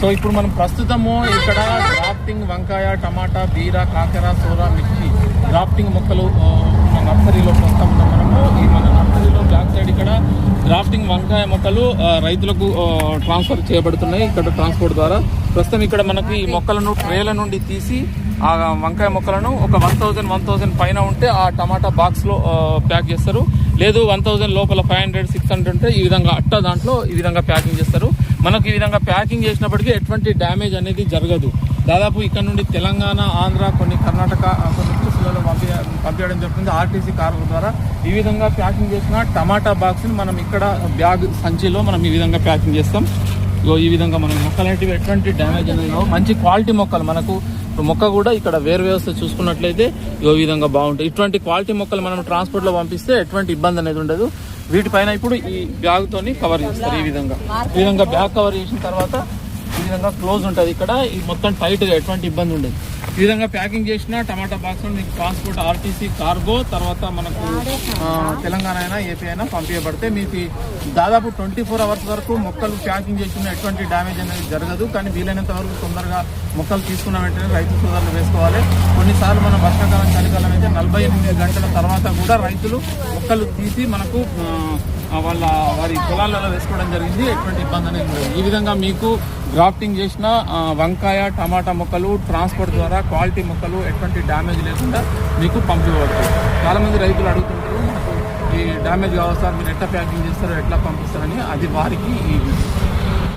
So ఇప్పుడు మనం ప్రస్తుతము ఇక్కడ గ్రాఫ్టింగ్ వంకాయ, టమాటా, బీర, కాకర, సోర, మిర్చి గ్రాఫ్టింగ్ మొక్కలు ఉన్న నర్సరీలో ప్రస్తుతం ఉన్నాం మనము. ఈ మన నర్సరీలో బ్యాక్ సైడ్ ఇక్కడ గ్రాఫ్టింగ్ వంకాయ మొక్కలు రైతులకు ట్రాన్స్ఫర్ చేయబడుతున్నాయి ఇక్కడ ట్రాన్స్పోర్ట్ ద్వారా. ప్రస్తుతం ఇక్కడ మనకి ఈ మొక్కలను ట్రేల నుండి తీసి ఆ వంకాయ మొక్కలను ఒక 1000 పైన ఉంటే ఆ టమాటా బాక్స్లో ప్యాక్ చేస్తారు. లేదు 1000 లోపల 500, 600 ఉంటే ఈ విధంగా అట్ట దాంట్లో ఈ విధంగా ప్యాకింగ్ చేస్తారు. మనకు ఈ విధంగా ప్యాకింగ్ చేసినప్పటికీ ఎటువంటి డ్యామేజ్ అనేది జరగదు. దాదాపు ఇక్కడ నుండి తెలంగాణ, ఆంధ్ర, కొన్ని కర్ణాటక, కొన్ని ప్లేసులలో పంపించడం జరుగుతుంది ఆర్టీసీ కార్ల ద్వారా. ఈ విధంగా ప్యాకింగ్ చేసిన టమాటా బాక్స్ని మనం ఇక్కడ బ్యాగ్ సంచిలో మనం ఈ విధంగా ప్యాకింగ్ చేస్తాం. ఈ విధంగా మనం మొక్కలు అనేటివి ఎటువంటి డ్యామేజ్ అనేది మంచి క్వాలిటీ మొక్కలు మనకు మొక్క కూడా ఇక్కడ వేరు వ్యవస్థ చూసుకున్నట్లయితే ఈ విధంగా బాగుంటాయి. ఇటువంటి క్వాలిటీ మొక్కలు మనం ట్రాన్స్పోర్ట్లో పంపిస్తే ఎటువంటి ఇబ్బంది అనేది ఉండదు. వీటిపైన ఇప్పుడు ఈ బ్యాగ్ తోని కవర్ చేస్తారు. ఈ విధంగా బ్యాగ్ కవర్ చేసిన తర్వాత ఈ విధంగా క్లోజ్ ఉంటుంది. ఇక్కడ ఈ మొత్తం టైట్గా ఎటువంటి ఇబ్బంది ఉండదు. ఈ విధంగా ప్యాకింగ్ చేసిన టమాటా బాక్స్ మీకు ట్రాన్స్పోర్ట్ ఆర్టీసీ కార్గో తర్వాత మనకు తెలంగాణ అయినా ఏపీ అయినా పంపించబడితే మీకు దాదాపు 24 అవర్స్ వరకు మొక్కలు ప్యాకింగ్ చేసిన ఎటువంటి డ్యామేజ్ అనేది జరగదు. కానీ వీలైనంత వరకు తొందరగా మొక్కలు తీసుకున్న వెంటనే రైతు సోదరులు వేసుకోవాలి. కొన్నిసార్లు మనం వర్షాకాలం, చలికాలం అయితే 48 గంటల తర్వాత కూడా రైతులు మొక్కలు తీసి మనకు వారి పొలాలలో వేసుకోవడం జరిగింది. ఎటువంటి ఇబ్బంది అనేది లేదు. ఈ విధంగా మీకు గ్రాఫ్టింగ్ చేసిన వంకాయ, టమాటా మొక్కలు ట్రాన్స్పోర్ట్ ద్వారా క్వాలిటీ మొక్కలు ఎటువంటి డ్యామేజ్ లేకుండా మీకు పంపించవచ్చు. చాలామంది రైతులు అడుగుతుంటారు, మనకు ఈ డ్యామేజ్ కావాలి సార్, మీరు ఎట్లా ప్యాకింగ్ చేస్తారో, ఎట్లా పంపిస్తారని. అది వారికి ఈ